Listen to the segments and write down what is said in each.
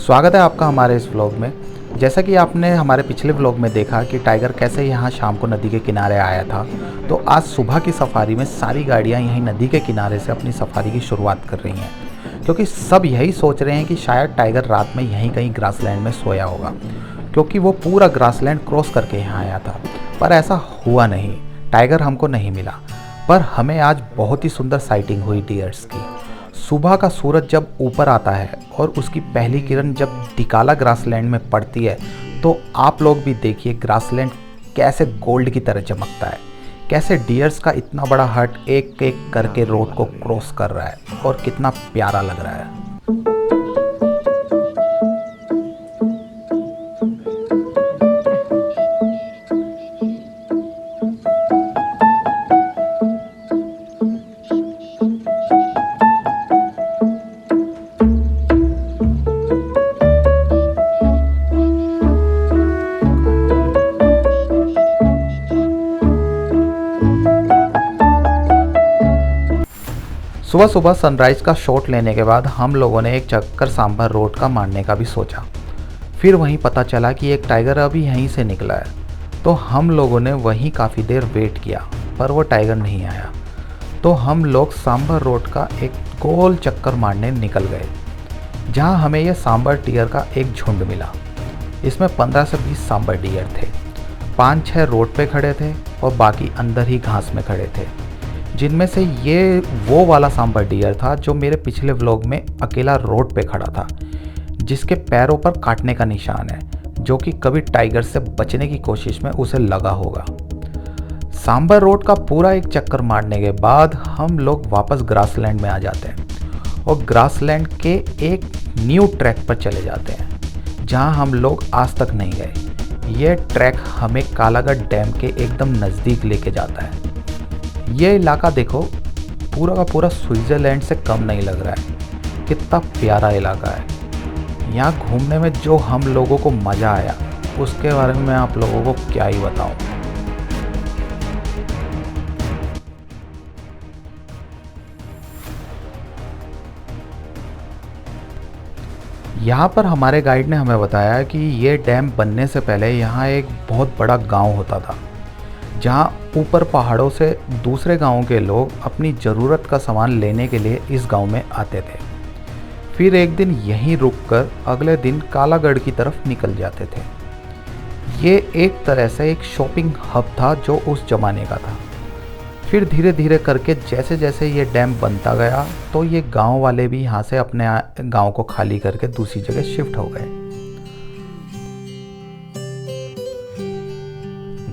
स्वागत है आपका हमारे इस व्लॉग में। जैसा कि आपने हमारे पिछले व्लॉग में देखा कि टाइगर कैसे यहाँ शाम को नदी के किनारे आया था, तो आज सुबह की सफारी में सारी गाड़ियाँ यहीं नदी के किनारे से अपनी सफारी की शुरुआत कर रही हैं, क्योंकि सब यही सोच रहे हैं कि शायद टाइगर रात में यहीं कहीं ग्रासलैंड में सोया होगा, क्योंकि वो पूरा ग्रासलैंड क्रॉस करके यहाँ आया था। पर ऐसा हुआ नहीं, टाइगर हमको नहीं मिला। पर हमें आज बहुत ही सुंदर साइटिंग हुई डियर्स की। सुबह का सूरज जब ऊपर आता है और उसकी पहली किरण जब डिकाला ग्रासलैंड में पड़ती है, तो आप लोग भी देखिए ग्रासलैंड कैसे गोल्ड की तरह चमकता है, कैसे डियर्स का इतना बड़ा हर्ट एक एक करके रोड को क्रॉस कर रहा है और कितना प्यारा लग रहा है। सुबह सुबह सनराइज़ का शॉट लेने के बाद हम लोगों ने एक चक्कर सांभर रोड का मारने का भी सोचा। फिर वहीं पता चला कि एक टाइगर अभी यहीं से निकला है, तो हम लोगों ने वहीं काफ़ी देर वेट किया, पर वो टाइगर नहीं आया। तो हम लोग सांभर रोड का एक गोल चक्कर मारने निकल गए, जहां हमें यह सांभर डियर का एक झुंड मिला। इसमें 15 से 20 सांभर डियर थे। 5-6 रोड पे खड़े थे और बाकी अंदर ही घास में खड़े थे, जिनमें से ये वो वाला सांभर डियर था जो मेरे पिछले व्लॉग में अकेला रोड पे खड़ा था, जिसके पैरों पर काटने का निशान है, जो कि कभी टाइगर से बचने की कोशिश में उसे लगा होगा। सांभर रोड का पूरा एक चक्कर मारने के बाद हम लोग वापस ग्रासलैंड में आ जाते हैं और ग्रासलैंड के एक न्यू ट्रैक पर चले जाते हैं, जहां हम लोग आज तक नहीं गए। यह ट्रैक हमें कालागढ़ डैम के एकदम नज़दीक लेके जाता है। ये इलाका देखो, पूरा का पूरा स्विट्ज़रलैंड से कम नहीं लग रहा है। कितना प्यारा इलाका है। यहाँ घूमने में जो हम लोगों को मज़ा आया, उसके बारे में मैं आप लोगों को क्या ही बताऊं। यहाँ पर हमारे गाइड ने हमें बताया कि ये डैम बनने से पहले यहाँ एक बहुत बड़ा गांव होता था, जहाँ ऊपर पहाड़ों से दूसरे गांवों के लोग अपनी ज़रूरत का सामान लेने के लिए इस गांव में आते थे। फिर एक दिन यहीं रुककर अगले दिन कालागढ़ की तरफ निकल जाते थे। ये एक तरह से एक शॉपिंग हब था जो उस ज़माने का था। फिर धीरे धीरे करके जैसे जैसे ये डैम बनता गया, तो ये गांव वाले भी यहाँ से अपने गांव को खाली करके दूसरी जगह शिफ्ट हो गए।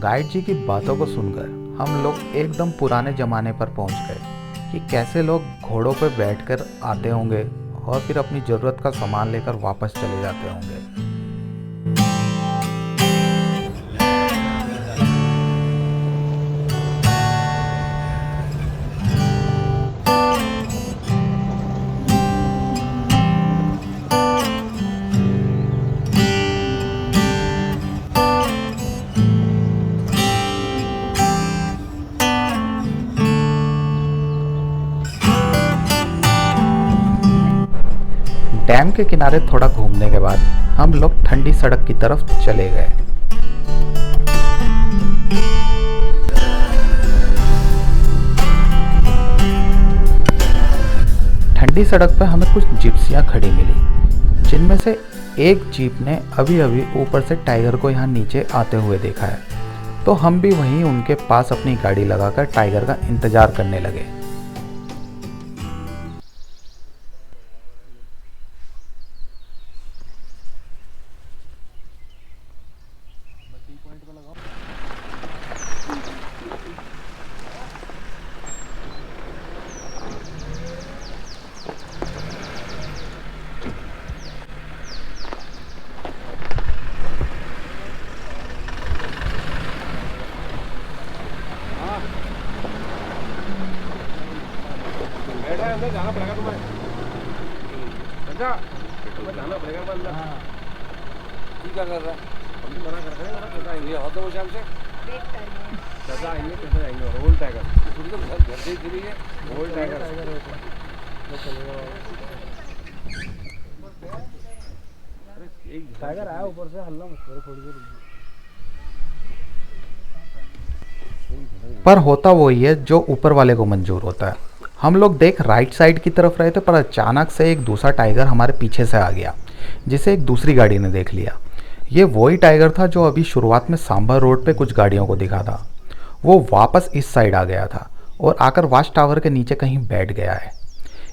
गाइड जी की बातों को सुनकर हम लोग एकदम पुराने ज़माने पर पहुंच गए कि कैसे लोग घोड़ों पर बैठकर आते होंगे और फिर अपनी ज़रूरत का सामान लेकर वापस चले जाते होंगे। डैम के किनारे थोड़ा घूमने के बाद हम लोग ठंडी सड़क की तरफ चले गए। ठंडी सड़क पर हमें कुछ जिप्सियां खड़ी मिली, जिनमें से एक जीप ने अभी अभी ऊपर से टाइगर को यहाँ नीचे आते हुए देखा है। तो हम भी वहीं उनके पास अपनी गाड़ी लगाकर टाइगर का इंतजार करने लगे। अंदर जाना पड़ेगा तुम्हें। अच्छा, तुम्हें जाना पड़ेगा अंदर। हाँ। क्या कर रहा है? हम भी मना कर रहे हैं, कैसे आएंगे? और तो वो शाम से कैसे आएंगे, कैसे जाएंगे? रोल टाइगर तुम तो घर से ही गिरी है। रोल टाइगर टाइगर आया ऊपर से, हल्ला मत करो थोड़ी देर। पर होता वही है जो ऊपर वाले को मंजूर होता है। हम लोग देख राइट साइड की तरफ रहे थे, पर अचानक से एक दूसरा टाइगर हमारे पीछे से आ गया, जिसे एक दूसरी गाड़ी ने देख लिया। ये वही टाइगर था जो अभी शुरुआत में सांभर रोड पे कुछ गाड़ियों को दिखा था। वो वापस इस साइड आ गया था और आकर वाच टावर के नीचे कहीं बैठ गया है।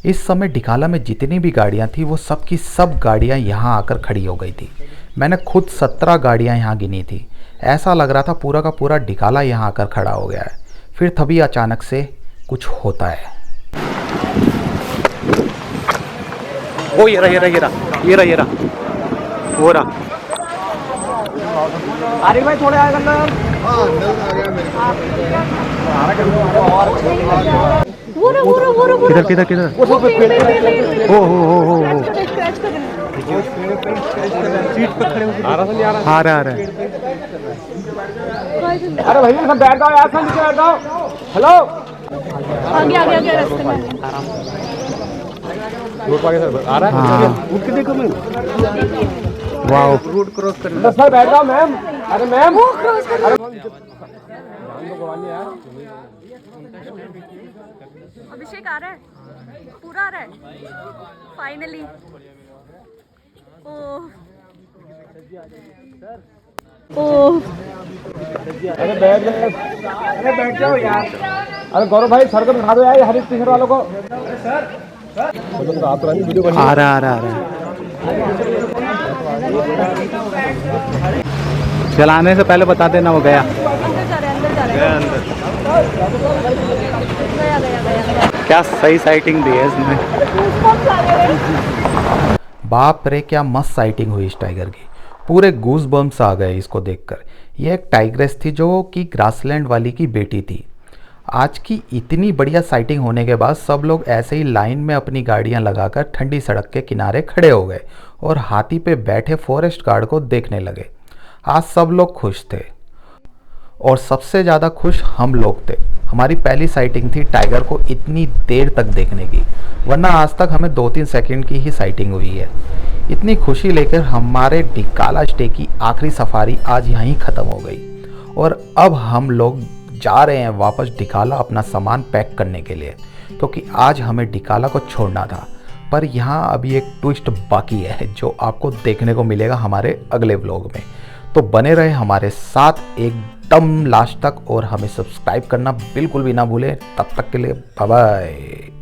इस समय डिकाला में जितनी भी गाड़ियाँ थी वो सब की सब गाड़ियाँ यहाँ आकर खड़ी हो गई थी। मैंने खुद 17 गाड़ियाँ यहाँ गिनी थी। ऐसा लग रहा था पूरा का पूरा डिकाला यहाँ आकर खड़ा हो गया है। फिर तभी अचानक से कुछ होता है। ओ ये रहा वो रहा। अरे भाई थोड़े आगे करना यार। किधर ओ सीट पर खड़े हो। आ रहा है। अरे भैया सब बैठ जाओ यार, सब नीचे बैठ जाओ। हेलो आगे रास्ते में रोड पर सर आ रहा है। उठ के देखो मैम। वाओ रोड क्रॉस करना। सर बैठ जाओ मैम। अरे मैम वो क्रॉस कर अरे अभिषेक आ रहा है, पूरा आ रहा है फाइनली। ओह अरे बैठ जाओ यार। अरे गौरव भाई सर को बिठा दो यार, हरीश टी शर्ट वालों को। आ रहा है। चलाने से पहले बता देना वो गया। अंदर जा रहा है गया। क्या सही साइटिंग दी है इसने। बाप रे क्या मस्त साइटिंग हुई इस टाइगर की। पूरे गूज बम्स आ गए इसको देखकर। यह एक टाइग्रेस थी जो कि ग्रासलैंड वाली की बेटी थी। आज की इतनी बढ़िया साइटिंग होने के बाद सब लोग ऐसे ही लाइन में अपनी गाड़ियां लगाकर ठंडी सड़क के किनारे खड़े हो गए और हाथी पे बैठे फॉरेस्ट गार्ड को देखने लगे। आज सब लोग खुश थे और सबसे ज़्यादा खुश हम लोग थे। हमारी पहली साइटिंग थी टाइगर को इतनी देर तक देखने की, वरना आज तक हमें 2-3 सेकंड की ही साइटिंग हुई है। इतनी खुशी लेकर हमारे डिकाला स्टे की आखिरी सफारी आज यहीं ख़त्म हो गई और अब हम लोग जा रहे हैं वापस डिकाला अपना सामान पैक करने के लिए, क्योंकि आज हमें डिकाला को छोड़ना था। पर यहाँ अभी एक ट्विस्ट बाकी है जो आपको देखने को मिलेगा हमारे अगले व्लॉग में। तो बने रहे हमारे साथ एकदम लास्ट तक और हमें सब्सक्राइब करना बिल्कुल भी ना भूलें। तब तक के लिए बाय बाय।